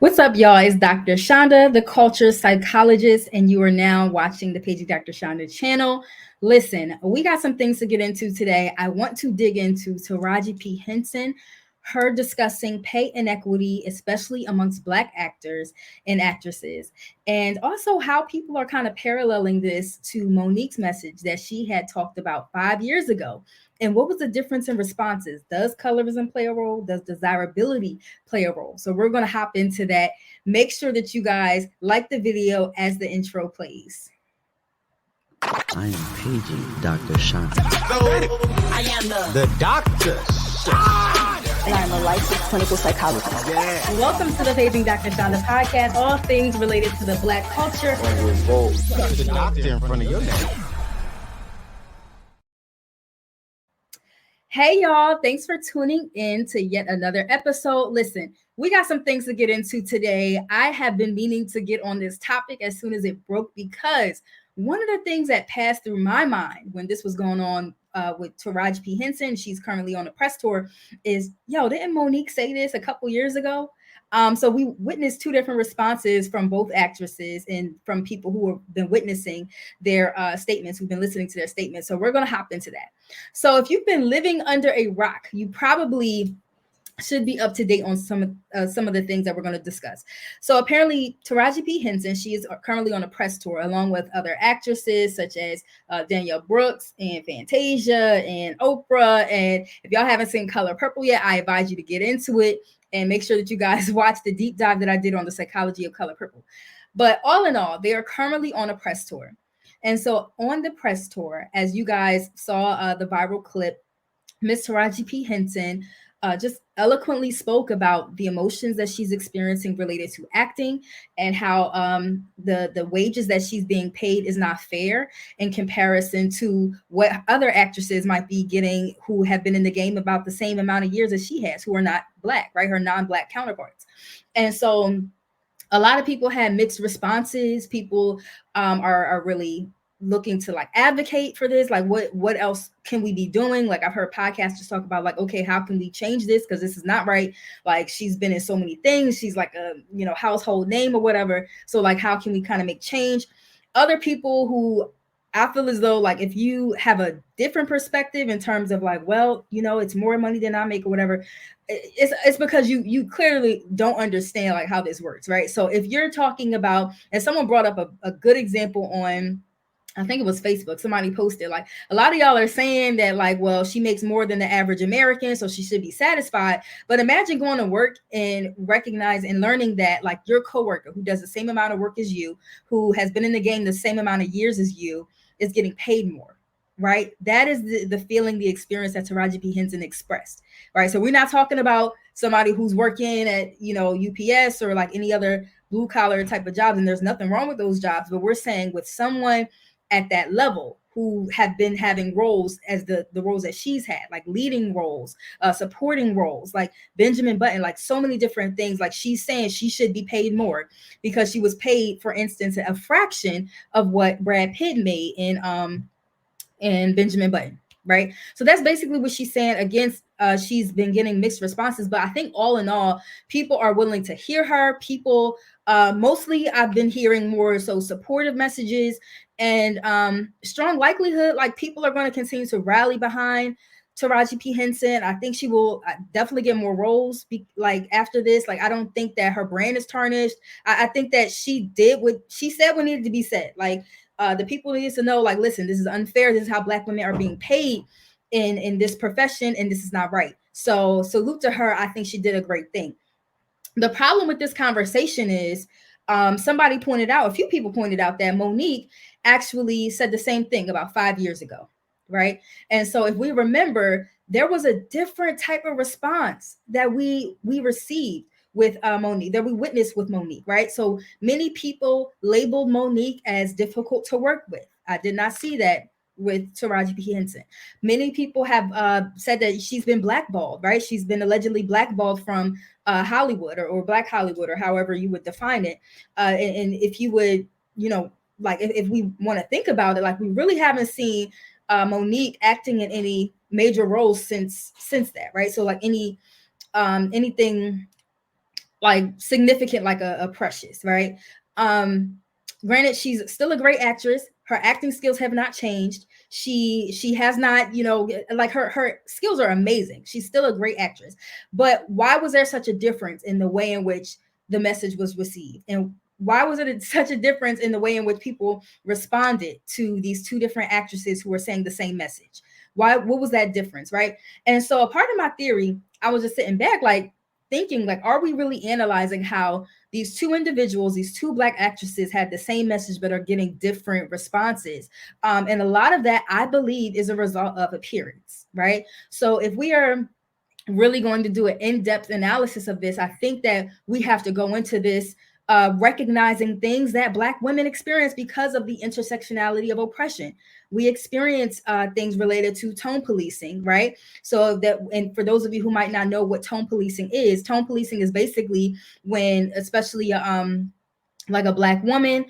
What's up, y'all? It's Dr. Shonda, the culture psychologist, and you are now watching the Paging Dr. Shonda channel. Listen, we got some things to get into today. I want to dig into Taraji P. Henson, her discussing pay inequity, especially amongst Black actors and actresses, and also how people are kind of paralleling this to MoNique's message that she had talked about 5 years ago. And what was the difference in responses? Does colorism play a role? Does desirability play a role? So we're going to hop into that. Make sure that you guys like the video as the intro plays. I am paging Dr. Shonda. I am the Dr. And I'm a licensed clinical psychologist. Yeah. Welcome to the Paging Dr. Shonda podcast, all things related to the Black culture. Put the doctor in front of your name. Hey, y'all. Thanks for tuning in to yet another episode. Listen, we got some things to get into today. I have been meaning to get on this topic as soon as it broke because one of the things that passed through my mind when this was going on with Taraji P. Henson, she's currently on a press tour, is, didn't MoNique say this a couple years ago? So we witnessed two different responses from both actresses and from people who have been witnessing their statements, who've been listening to their statements. So we're going to hop into that. So if you've been living under a rock, you probably should be up to date on some of the things that we're going to discuss. So apparently Taraji P. Henson, she is currently on a press tour along with other actresses such as Danielle Brooks and Fantasia and Oprah. And if y'all haven't seen Color Purple yet, I advise you to get into it and make sure that you guys watch the deep dive that I did on the psychology of Color Purple. But all in all, they are currently on a press tour. And so on the press tour, as you guys saw the viral clip, Miss Taraji P. Henson just eloquently spoke about the emotions that she's experiencing related to acting and how the wages that she's being paid is not fair in comparison to what other actresses might be getting who have been in the game about the same amount of years as she has, who are not Black, right? Her non-Black counterparts. And so a lot of people had mixed responses. People are really looking to like advocate for this, like what else can we be doing? Like I've heard podcasters talk about like, okay, how can we change this, because this is not right. Like she's been in so many things, she's like a household name or whatever, so like how can we kind of make change? Other people who I feel as though like if you have a different perspective in terms of like, well, it's more money than I make or whatever, it's because you clearly don't understand like how this works, right? So if you're talking about, and someone brought up a good example on, I think it was Facebook, somebody posted like a lot of y'all are saying that like, well, she makes more than the average American, so she should be satisfied. But imagine going to work and recognizing and learning that like your coworker who does the same amount of work as you, who has been in the game the same amount of years as you, is getting paid more, right? That is the feeling, the experience that Taraji P. Henson expressed, right? So we're not talking about somebody who's working at, UPS or like any other blue collar type of jobs, and there's nothing wrong with those jobs, but we're saying with someone at that level who have been having roles as the roles that she's had, like leading roles, supporting roles, like Benjamin Button, like so many different things. Like she's saying she should be paid more because she was paid, for instance, a fraction of what Brad Pitt made in Benjamin Button, right? So that's basically what she's saying. Against she's been getting mixed responses, but I think all in all, people are willing to hear her. People mostly I've been hearing more so supportive messages, and strong likelihood like people are going to continue to rally behind Taraji P. Henson. I think she will definitely get more roles like after this. Like I don't think that her brand is tarnished. I think that she did what she said what needed to be said. Like the people need to know, like, listen, this is unfair. This is how Black women are being paid in this profession, and this is not right. So salute to her. I think she did a great thing. The problem with this conversation is somebody pointed out, a few people pointed out that MoNique actually said the same thing about 5 years ago, right? And so if we remember, there was a different type of response that we received with MoNique, that we witnessed with MoNique, right? So many people labeled MoNique as difficult to work with. I did not see that with Taraji P. Henson. Many people have said that she's been blackballed, right? She's been allegedly blackballed from Hollywood or Black Hollywood, or however you would define it. And if you would, like if we want to think about it, like we really haven't seen MoNique acting in any major roles since that, right? So like anything like significant, like a Precious, right? Granted, she's still a great actress. Her acting skills have not changed. She has not, like her skills are amazing. She's still a great actress. But why was there such a difference in the way in which the message was received? And why was it such a difference in the way in which people responded to these two different actresses who were saying the same message? What was that difference, right? And so a part of my theory, I was just sitting back, like thinking, like, are we really analyzing how these two individuals, these two Black actresses had the same message but are getting different responses? And a lot of that, I believe, is a result of appearance, right? So if we are really going to do an in-depth analysis of this, I think that we have to go into this recognizing things that Black women experience because of the intersectionality of oppression. We experience things related to tone policing, right? So that, and for those of you who might not know what tone policing is basically when, especially like a Black woman,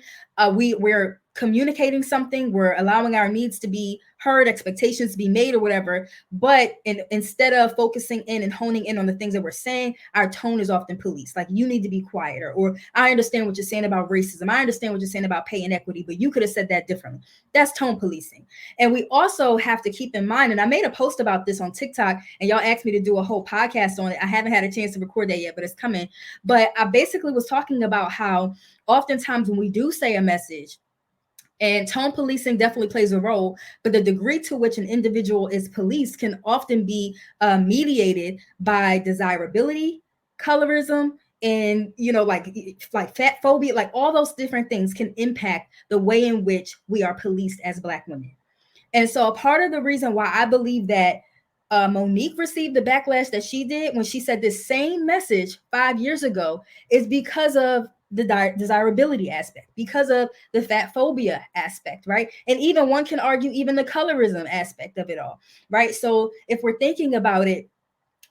we're communicating something, we're allowing our needs to be heard, expectations to be made or whatever, but instead of focusing in and honing in on the things that we're saying, our tone is often policed. Like, you need to be quieter, or I understand what you're saying about racism, I understand what you're saying about pay inequity, but you could have said that differently. That's tone policing. And we also have to keep in mind, and I made a post about this on TikTok, and y'all asked me to do a whole podcast on it. I haven't had a chance to record that yet, but it's coming. But I basically was talking about how oftentimes when we do say a message, and tone policing definitely plays a role, but the degree to which an individual is policed can often be mediated by desirability, colorism, and like fat phobia. Like, all those different things can impact the way in which we are policed as Black women. And so a part of the reason why I believe that MoNique received the backlash that she did when she said this same message 5 years ago is because of the desirability aspect, because of the fat phobia aspect, right? And even one can argue even the colorism aspect of it all, right? So if we're thinking about it,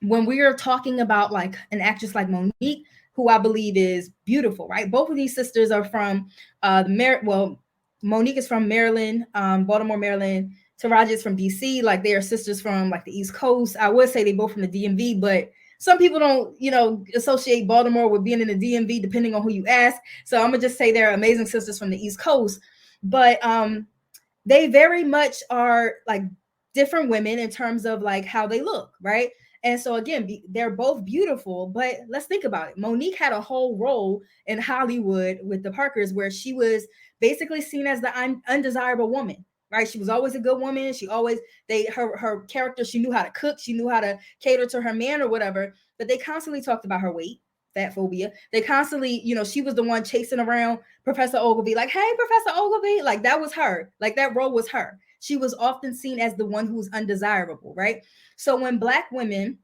when we are talking about like an actress like MoNique, who I believe is beautiful, right? Both of these sisters are from MoNique is from Maryland, Baltimore, Maryland. Taraji is from DC. Like, they are sisters from like the East Coast. I would say they both from the DMV, but some people don't, associate Baltimore with being in the DMV, depending on who you ask. So I'm gonna just say they're amazing sisters from the East Coast. But they very much are like different women in terms of like how they look, right? And so again, they're both beautiful, but let's think about it. MoNique had a whole role in Hollywood with the Parkers where she was basically seen as the undesirable woman, right? She was always a good woman. Her character, she knew how to cook, she knew how to cater to her man or whatever, but they constantly talked about her weight, fat phobia. They constantly, she was the one chasing around Professor Ogilvy, like, hey, Professor Ogilvy, like that was her, like that role was her. She was often seen as the one who was undesirable, right? So when Black women,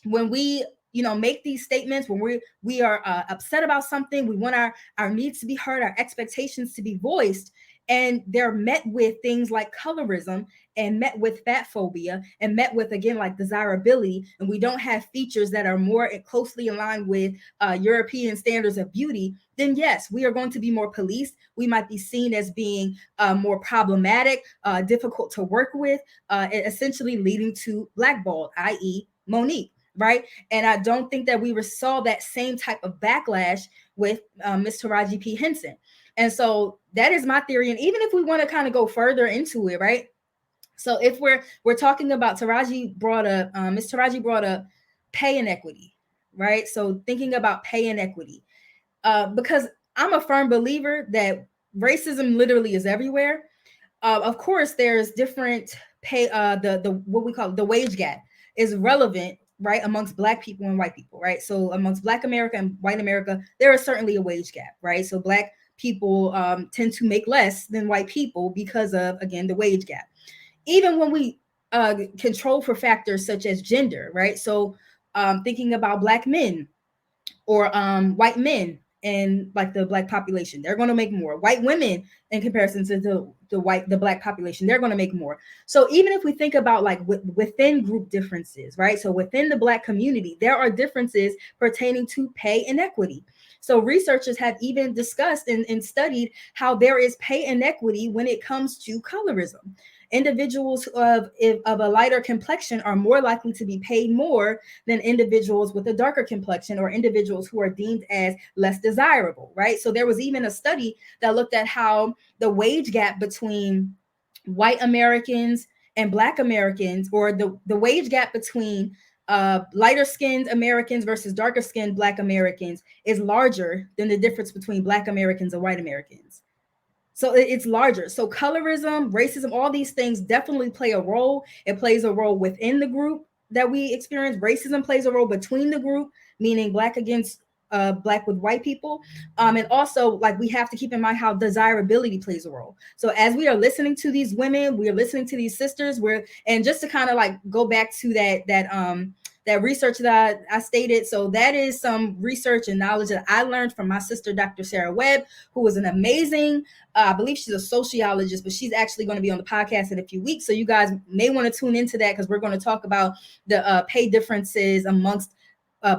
when we make these statements, when we are upset about something, we want our needs to be heard, our expectations to be voiced, and they're met with things like colorism, and met with fat phobia, and met with, again, like desirability, and we don't have features that are more closely aligned with European standards of beauty, then yes, we are going to be more policed. We might be seen as being more problematic, difficult to work with, essentially leading to blackball, i.e. MoNique, right? And I don't think that we saw that same type of backlash with Miss Taraji P. Henson. And so that is my theory. And even if we want to kind of go further into it, right? So if we're talking about Miss Taraji brought up pay inequity, right? So thinking about pay inequity, because I'm a firm believer that racism literally is everywhere. Of course, there's different pay. The what we call the wage gap is relevant, right, amongst Black people and white people, right? So amongst Black America and white America, there is certainly a wage gap, right? So Black people tend to make less than white people because of, again, the wage gap. Even when we control for factors such as gender, right? So thinking about Black men or white men and like the Black population, they're going to make more. White women in comparison to the Black population, they're going to make more. So even if we think about like within group differences, right? So within the Black community, there are differences pertaining to pay inequity. So researchers have even discussed and studied how there is pay inequity when it comes to colorism. individuals of a lighter complexion are more likely to be paid more than individuals with a darker complexion or individuals who are deemed as less desirable, right? So there was even a study that looked at how the wage gap between white Americans and Black Americans, or the wage gap between lighter skinned Americans versus darker skinned Black Americans is larger than the difference between Black Americans and white Americans. So it's larger. So colorism, racism, all these things definitely play a role. It plays a role within the group that we experience. Racism plays a role between the group, meaning Black against Black with white people. And also, like, we have to keep in mind how desirability plays a role. So as we are listening to these women, we are listening to these sisters, and just to kind of like go back to that research that I stated. So that is some research and knowledge that I learned from my sister, Dr. Sarah Webb, who was an amazing, I believe she's a sociologist, but she's actually going to be on the podcast in a few weeks. So you guys may want to tune into that, because we're going to talk about the pay differences amongst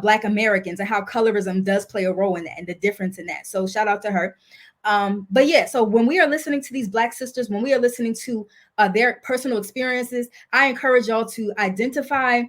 Black Americans and how colorism does play a role in that and the difference in that. So shout out to her. But yeah, so when we are listening to these Black sisters, when we are listening to their personal experiences, I encourage y'all to identify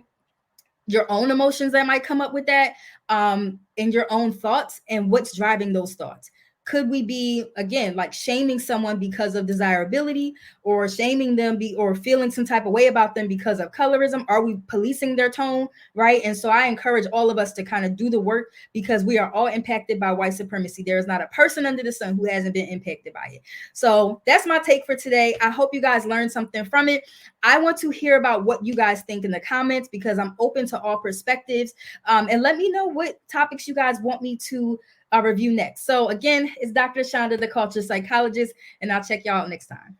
your own emotions that might come up with that, and your own thoughts and what's driving those thoughts. Could we be, again, like shaming someone because of desirability, or shaming them or feeling some type of way about them because of colorism? Are we policing their tone, right? And so I encourage all of us to kind of do the work, because we are all impacted by white supremacy. There is not a person under the sun who hasn't been impacted by it. So that's my take for today. I hope you guys learned something from it. I want to hear about what you guys think in the comments, because I'm open to all perspectives. And let me know what topics you guys want me to review next. So again, it's Dr. Shonda, the culture psychologist, and I'll check y'all out next time.